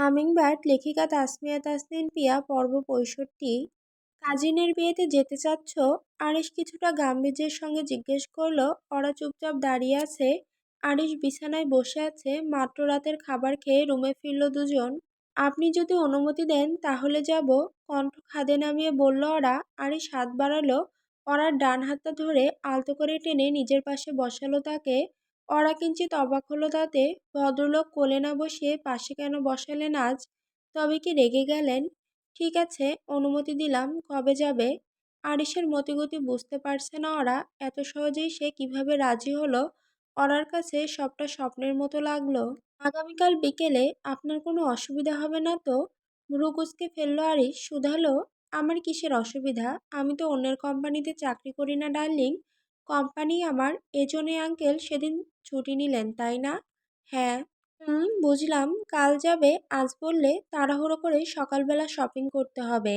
Hummingbird লেখিকা তাসমিয়া তাসনিন পিয়া পর্ব ৬৫। কাজিনের বিয়েতে যেতে চাচ্ছ? আরিশ কিছুটা গাম্ভীর্যের সঙ্গে জিজ্ঞেস করলো। ওরা চুপচাপ দাঁড়িয়ে আছে। আরিশ বিছানায় বসে আছে। মাত্র রাতের খাবার খেয়ে রুমে ফিরল দুজন। আপনি যদি অনুমতি দেন তাহলে যাব, কণ্ঠ খাদে নামিয়ে বলল ওরা। আরিশ হাত বাড়ালো, ওরার ডান হাতটা ধরে আলতো করে টেনে নিজের পাশে বসালো তাকে। ওরা কিঞ্চিত অবাক হলো তাতে। ভদ্রলোক কোলে না বসিয়ে পাশে কেন বসালেন আজ? তবে কি রেগে গেলেন? ঠিক আছে, অনুমতি দিলাম, কবে যাবে? আরিশের মতিগতি বুঝতে পারছে না ওরা। এত সহজেই সে কিভাবে রাজি হলো? ওরার কাছে সবটা স্বপ্নের মতো লাগলো। আগামীকাল বিকেলে আপনার কোনো অসুবিধা হবে না তো? ভ্রু কুঁচকে ফেলল আরিশ। শুধালো, আমার কিসের অসুবিধা? আমি তো অন্যের কোম্পানিতে চাকরি করি না ডার্লিং। কোম্পানি আমার। এজন্যই আঙ্কেল সেদিন ছুটি নিলেন, তাই না? হ্যাঁ। বুঝলাম। কাল যাবে। আজ বললে তাড়াহুড়ো করে সকালবেলা শপিং করতে হবে।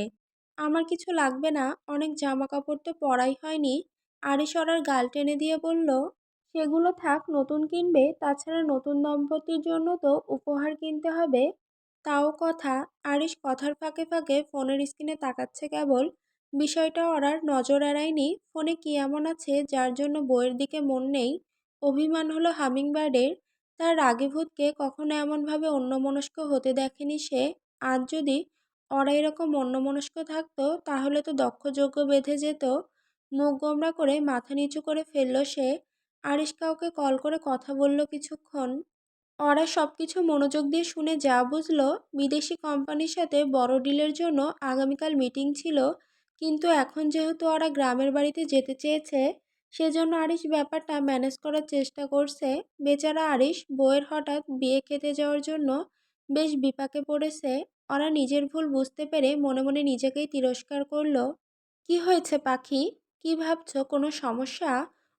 আমার কিছু লাগবে না, অনেক জামা কাপড় তো পরাই হয়নি। আরিশ ওরার গাল টেনে দিয়ে বলল, সেগুলো থাক, নতুন কিনবে। তাছাড়া নতুন দম্পতির জন্য তো উপহার কিনতে হবে। তাও কথা। আরিশ কথার ফাঁকে ফাঁকে ফোনের স্ক্রিনে তাকাচ্ছে কেবল। বিষয়টা ওরার নজর এড়ায়নি। ফোনে কি এমন আছে যার জন্য বইয়ের দিকে মন নেই? অভিমান হলো হামিংবার্ডের। তার রাগীভূতকে কখনো এমনভাবে অন্যমনস্ক হতে দেখেনি সে। আজ যদি ওরা এরকম অন্যমনস্ক থাকতো তাহলে তো দক্ষযজ্ঞ বেঁধে যেত। মুখ গোমড়া করে মাথা নিচু করে ফেলল সে। আরিশ কাউকে কল করে কথা বলল কিছুক্ষণ। ওরা সবকিছু মনোযোগ দিয়ে শুনে যা বুঝলো, বিদেশি কোম্পানির সাথে বড় ডিলের জন্য আগামীকাল মিটিং ছিল। কিন্তু এখন যেহেতু ওরা গ্রামের বাড়িতে যেতে চেয়েছে, সেজন্য আরিশ ব্যাপারটা ম্যানেজ করার চেষ্টা করছে। বেচারা আরিশ বউয়ের হঠাৎ বিয়ে খেতে যাওয়ার জন্য বেশ বিপাকে পড়েছে। ওরা নিজের ভুল বুঝতে পেরে মনে মনে নিজেকেই তিরস্কার করলো। কি হয়েছে পাখি? কি ভাবছো? কোনো সমস্যা?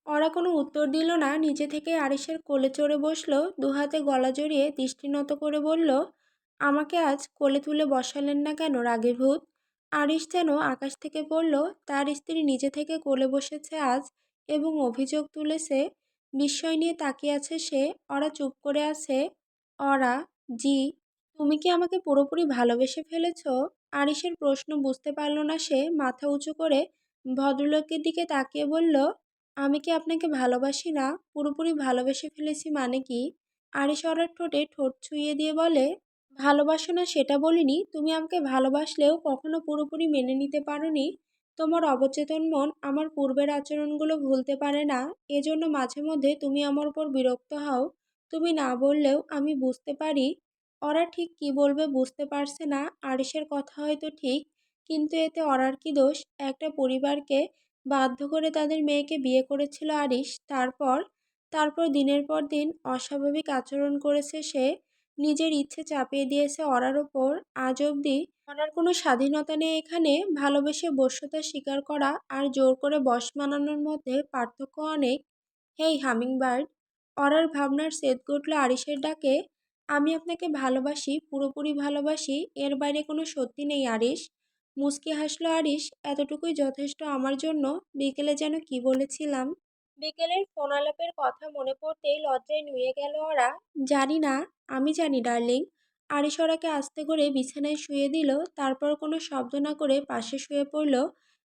ওরা কোনো উত্তর দিল না। নিজে থেকে আরিশের কোলে চড়ে বসলো। দুহাতে গলা জড়িয়ে দৃষ্টি নত করে বলল, আমাকে আজ কোলে তুলে বসালেন না কেন রাগীভূত? আরিশ যেন আকাশ থেকে পড়ল। তার স্ত্রী নিজে থেকে কোলে বসেছে আজ এবং অভিযোগ তুলেছে। বিস্ময় নিয়ে তাকিয়ে আছে সে। ওরা চুপ করে আছে। ওরা, জি। তুমি কি আমাকে পুরোপুরি ভালোবেসে ফেলেছ? আরিশের প্রশ্ন বুঝতে পারল না সে। মাথা উঁচু করে ভদ্রলোকের দিকে তাকিয়ে বলল, আমি কি আপনাকে ভালোবাসি না? পুরোপুরি ভালোবেসে ফেলেছি মানে কি? আরিশ ওরার ঠোঁটে ঠোঁট ছুঁয়ে দিয়ে বলে, ভালোবাসো না সেটা বলিনি। তুমি আমাকে ভালোবাসলেও কখনো পুরোপুরি মেনে নিতে পারোনি। তোমার অবচেতন মন আমার পূর্বের আচরণগুলো ভুলতে পারে না। এজন্য মাঝে মধ্যে তুমি আমার উপর বিরক্ত হও। তুমি না বললেও আমি বুঝতে পারি। ওরা ঠিক কি বলবে বুঝতে পারছে না। আরিশের কথা হয়তো ঠিক, কিন্তু এতে ওরার কি দোষ? একটা পরিবারকে বাধ্য করে তাদের মেয়েকে বিয়ে করেছিল আরিশ। তারপর তারপর দিনের পর দিন অস্বাভাবিক আচরণ করেছে সে। নিজের ইচ্ছে চাপিয়ে দিয়েছে ওরার ওপর। আজ অবধি ওরার কোনো স্বাধীনতা নেই এখানে। ভালোবেসে বশ্যতা স্বীকার করা আর জোর করে বশ মানানোর মধ্যে পার্থক্য অনেক। হেই হামিংবার্ড! ওরার ভাবনার সেদ ঘটল আরিশের ডাকে। আমি আপনাকে ভালোবাসি, পুরোপুরি ভালোবাসি। এর বাইরে কোনো সত্যি নেই আরিশ। মুচকি হাসলো আরিশ। এতটুকুই যথেষ্ট আমার জন্য। বিকেলে যেন কি বলেছিলাম? বিকেলের ফোন আলাপের কথা মনে পড়তেই লজ্জায় নুয়ে গেল ওরা। জানি না। আমি জানি ডার্লিং। আরিশ ওরাকে আস্তে করে বিছানায় শুয়ে দিল। তারপর কোনো শব্দ না করে পাশে শুয়ে পড়ল।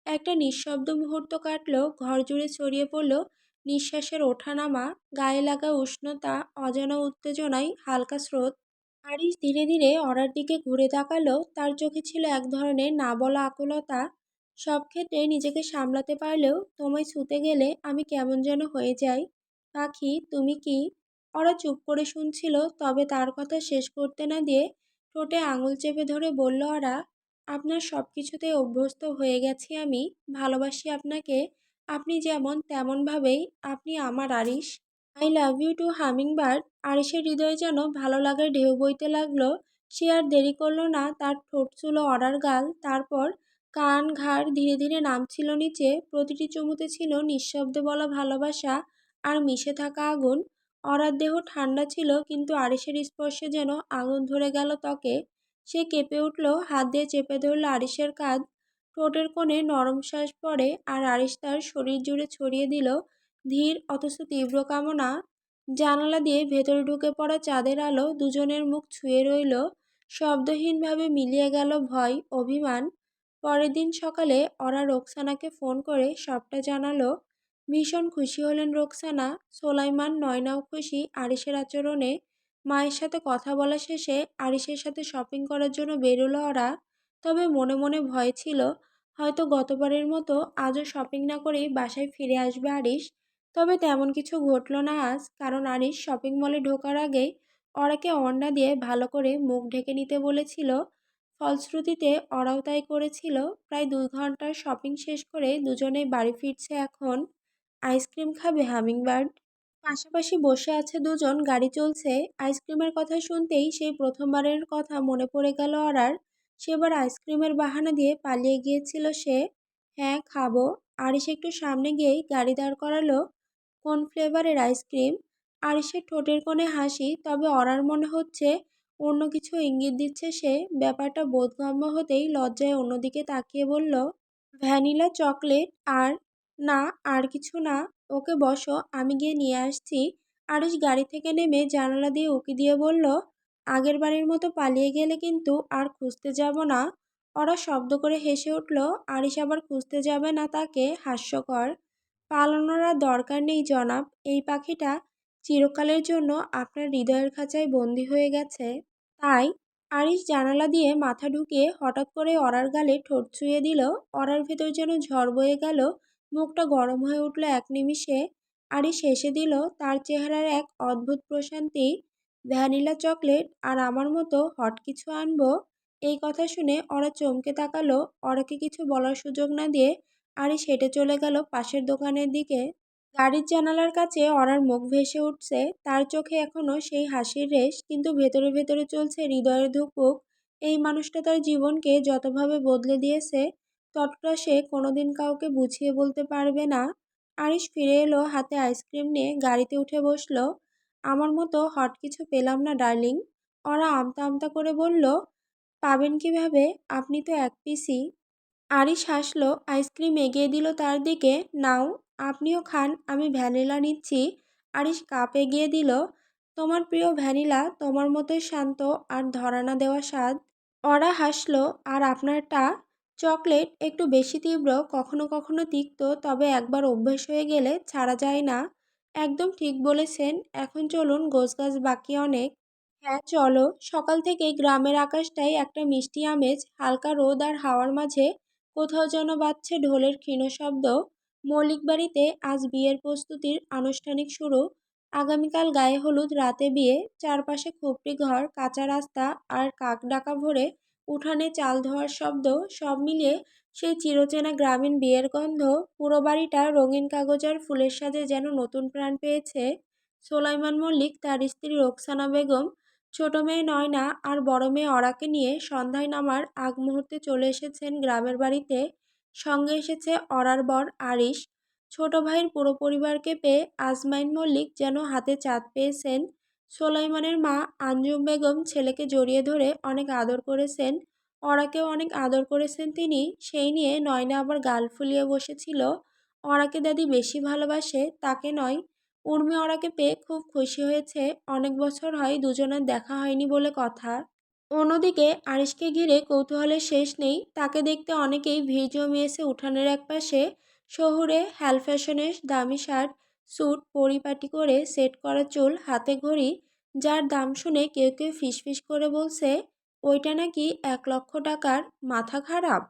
একটা নিঃশব্দ মুহূর্ত কাটলো। ঘর জুড়ে ছড়িয়ে পড়ল নিঃশ্বাসের ওঠানামা, গায়ে লাগা উষ্ণতা, অজানা উত্তেজনায় হালকা স্রোত। আরিশ ধীরে ধীরে ওরার দিকে ঘুরে তাকালো। তার চোখে ছিল এক ধরনের না বলা আকুলতা। সব ক্ষেত্রে নিজেকে সামলাতে পারলেও তোমায় ছুতে গেলে আমি কেমন যেন হয়ে যাই। পাখি, তুমি কি? ওরা চুপ করে শুনছিল। তবে তার কথা শেষ করতে না দিয়ে ঠোঁটে আঙুল চেপে ধরে বলল ওরা, আপনার সব কিছুতে অভ্যস্ত হয়ে গেছি আমি। ভালোবাসি আপনাকে। আপনি যেমন তেমনভাবেই। আপনি আমার Arish. I love you too hummingbird. আরিশের হৃদয়ে যেন ভালো লাগার ঢেউ বইতে লাগলো। সে আর দেরি করলো না। তার ঠোঁট ছিল অরার গাল। তারপর কান ঘাড় ধীরে ধীরে নামছিল নিচে। প্রতিটি চুমুতে ছিল নিঃশব্দে বলা ভালোবাসা আর মিশে থাকা আগুন। অরার দেহ ঠান্ডা ছিল, কিন্তু আরিশের স্পর্শে যেন আগুন ধরে গেল ত্বকে। সে কেঁপে উঠল, হাত দিয়ে চেপে ধরল আরিশের কাঁধ। ঠোঁটের কোণে নরম শ্বাস পড়ে আর আরিশ তার শরীর জুড়ে ছড়িয়ে দিল ধীর অথচ তীব্র কামনা। জানালা দিয়ে ভেতরে ঢুকে পড়া চাঁদের আলো দুজনের মুখ ছুঁয়ে রইল। শব্দহীনভাবে মিলিয়ে গেল ভয়, অভিমান। পরের দিন সকালে ওরা রোকসানাকে ফোন করে সবটা জানালো। ভীষণ খুশি হলেন রোকসানা, সোলাইমান, নয়নাও খুশি আরিশের আচরণে। মায়ের সাথে কথা বলা শেষে আরিশের সাথে শপিং করার জন্য বেরোলো ওরা। তবে মনে মনে ভয় ছিল, হয়তো গতবারের মতো আজও শপিং না করেই বাসায় ফিরে আসবে আরিশ। তবে তেমন কিছু ঘটল না আজ, কারণ আরিশ শপিং মলে ঢোকার আগেই ওরাকে ওড়না দিয়ে ভালো করে মুখ ঢেকে নিতে বলেছিল। ফলশ্রুতিতে ওরাও তাই করেছিল। প্রায় 2 ঘন্টার শপিং শেষ করে দুজনেই বাড়ি ফিরছে এখন। আইসক্রিম খাবে হামিংবার্ড? পাশাপাশি বসে আছে দুজন, গাড়ি চলছে। আইসক্রিমের কথা শুনতেই সেই প্রথমবারের কথা মনে পড়ে গেল ওরার। সেবার আইসক্রিমের বাহানা দিয়ে পালিয়ে গিয়েছিল সে। হ্যাঁ, খাবো। আরিশ একটু সামনে গিয়েই গাড়ি দাঁড় করালো। কোন ফ্লেভারের আইসক্রিম? আরিশের ঠোঁটের কোণে হাসি, তবে ওরার মনে হচ্ছে অন্য কিছু ইঙ্গিত দিচ্ছে সে। ব্যাপারটা বোধগম্য হতেই লজ্জায় অন্যদিকে তাকিয়ে বলল, ভ্যানিলা চকলেট। আর না, আর কিছু না। ওকে বসো, আমি গিয়ে নিয়ে আসছি। আরিশ গাড়ি থেকে নেমে জানালা দিয়ে উঁকি দিয়ে বলল, আগের বারের মতো পালিয়ে গেলে কিন্তু আর খুঁজতে যাব না। ওরা শব্দ করে হেসে উঠল। আরিশ আবার খুঁজতে যাবে না তাকে, হাস্যকর। পালানোর আর দরকার নেই জনাব, এই পাখিটা চিরকালের জন্য আপনার হৃদয়ের খাঁচায় বন্দী হয়ে গেছে। তাই আরিশ জানালা দিয়ে মাথা ঢুকিয়ে হঠাৎ করে অরার গালে ঠোঁট ছুঁয়ে দিল। অরার ভেতর যেন ঝড় বয়ে গেল, মুখটা গরম হয়ে উঠল এক নিমিষে। আরিশ হেসে দিল, তার চেহারার এক অদ্ভুত প্রশান্তি। ভ্যানিলা চকলেট আর আমার মতো হট কিছু আনবো? এই কথা শুনে ওরা চমকে তাকালো। ওরাকে কিছু বলার সুযোগ না দিয়ে আরিশ হেঁটে চলে গেল পাশের দোকানের দিকে। গাড়ির জানালার কাছে অরার মুখ ভেসে উঠছে, তার চোখে এখনো সেই হাসির রেশ, কিন্তু ভেতরে ভেতরে চলছে হৃদয়ের ধুকপুক। এই মানুষটা তার জীবনকে যতভাবে বদলে দিয়েছে, ততটা সে কোনোদিন কাউকে বুঝিয়ে বলতে পারবে না। আরিশ ফিরে এলো হাতে আইসক্রিম নিয়ে, গাড়িতে উঠে বসলো। আমার মতো হট কিছু পেলাম না ডার্লিং। ওরা আমতা আমতা করে বলল, পাবেন কিভাবে, আপনি তো এক পিসি। আরিশ হাসলো, আইসক্রিম এগিয়ে দিল তার দিকে। নাও, আপনিও খান, আমি ভ্যানিলা নিচ্ছি। আরিশ কাপ এগিয়ে দিল। তোমার প্রিয় ভ্যানিলা, তোমার মতোই শান্ত আর ধরা না দেওয়া স্বাদ। ওরা হাসলো, আর আপনারটা? চকলেট, একটু বেশি তীব্র, কখনো কখনো তিক্ত, তবে একবার অভ্যেস হয়ে গেলে ছাড়া যায় না। একদম ঠিক বলেছেন। এখন চলুন, গোছগাছ বাকি অনেক। হ্যাঁ চলো। সকাল থেকেই গ্রামের আকাশটায় একটা মিষ্টি আমেজ, হালকা রোদ আর হাওয়ার মাঝে কোথাও যেন বাজছে ঢোলের ক্ষীণ শব্দ। মল্লিক বাড়িতে আজ বিয়ের প্রস্তুতির আনুষ্ঠানিক শুরু। আগামীকাল গায়ে হলুদ, রাতে বিয়ে। চারপাশে খুপড়ি ঘর, কাঁচা রাস্তা আর কাক ডাকা ভোরে উঠানে চাল ধোয়ার শব্দ, সব মিলিয়ে সেই চিরচেনা গ্রামীণ বিয়ের গন্ধ। পুরো বাড়িটা রঙিন কাগজ আর ফুলের সাজে যেন নতুন প্রাণ পেয়েছে। সোলাইমান মল্লিক, তার স্ত্রী রোকসানা বেগম, ছোট মেয়ে নয়না আর বড় মেয়ে অরাকে নিয়ে সন্ধ্যায় নামার আগ মুহূর্তে চলে এসেছেন গ্রামের বাড়িতে। সঙ্গে এসেছে অরার বর আরিশ। ছোট ভাইয়ের পুরো পরিবারকে পেয়ে আজমাইন মল্লিক যেন হাতে চাঁদ পেয়েছেন। সোলাইমানের মা আঞ্জুম বেগম ছেলেকে জড়িয়ে ধরে অনেক আদর করেছেন। অরাকেও অনেক আদর করেছেন তিনি। সেই নিয়ে নয়না আবার গাল ফুলিয়ে বসেছিল। অরাকে দাদি বেশি ভালোবাসে, তাকে নয়। উর্মি ওরাকে পেয়ে খুব খুশি হয়েছে। অনেক বছর হয় দুজনের দেখা হয়নি বলে কথা। অন্যদিকে আরিশকে ঘিরে কৌতূহলের শেষ নেই। তাকে দেখতে অনেকেই ভিড় জমিয়েছে উঠানের একপাশে। শহুরে হ্যাল ফ্যাশনের দামি শার্ট, স্যুট, পরিপাটি করে সেট করা চুল, হাতে ঘড়ি, যার দাম শুনে কেউ কেউ ফিসফিস করে বলছে, ওইটা নাকি 1 লক্ষ টাকার। মাথা খারাপ?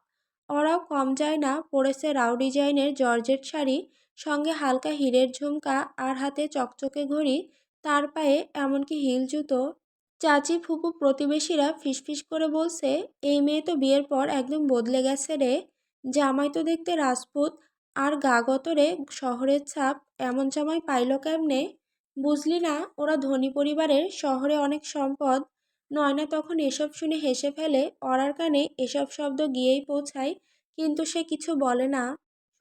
ওরাও কম যায় না, পরেছে রাও ডিজাইনের জর্জেট শাড়ি, সঙ্গে হালকা হীরের ঝুমকা আর হাতে চকচকে ঘড়ি, তার পায়ে এমনকি হিল জুতো। চাচি, ফুপু, প্রতিবেশীরা ফিসফিস করে বলছে, এই মেয়ে তো বিয়ের পর একদম বদলে গেছে রে। জামাই তো দেখতে রাজপুত, আর গা গতরে শহরের ছাপ। এমন জামাই পাইল কেমনে? বুঝলি না, ওরা ধনী পরিবারের, শহরে অনেক সম্পদ। নয়না তখন এসব শুনে হেসে ফেলে। অরার কানে এসব শব্দ গিয়েই পৌঁছায়, কিন্তু সে কিছু বলে না।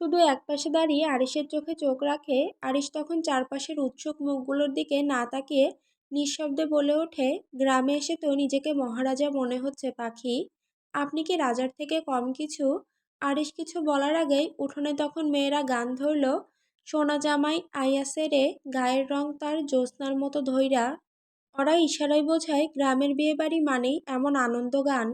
শুধু একপাশে দাঁড়িয়ে আরিশের চোখে চোখ রাখে। আরিশ তখন চারপাশের উৎসুক মুখগুলোর দিকে না তাকিয়ে নিঃশব্দে বলে ওঠে, গ্রামে এসে তো নিজেকে মহারাজা মনে হচ্ছে পাখি। আপনি কি রাজার থেকে কম কিছু? আরিশ কিছু বলার আগেই উঠোনে তখন মেয়েরা গান ধরল, সোনা জামাই আইয়াছে রে, গায়ের রং তার জ্যোৎস্নার মতো ধইরা। ওরা ইশারায় বোঝায় গ্রামের বিয়েবাড়ি মানেই এমন আনন্দ গান।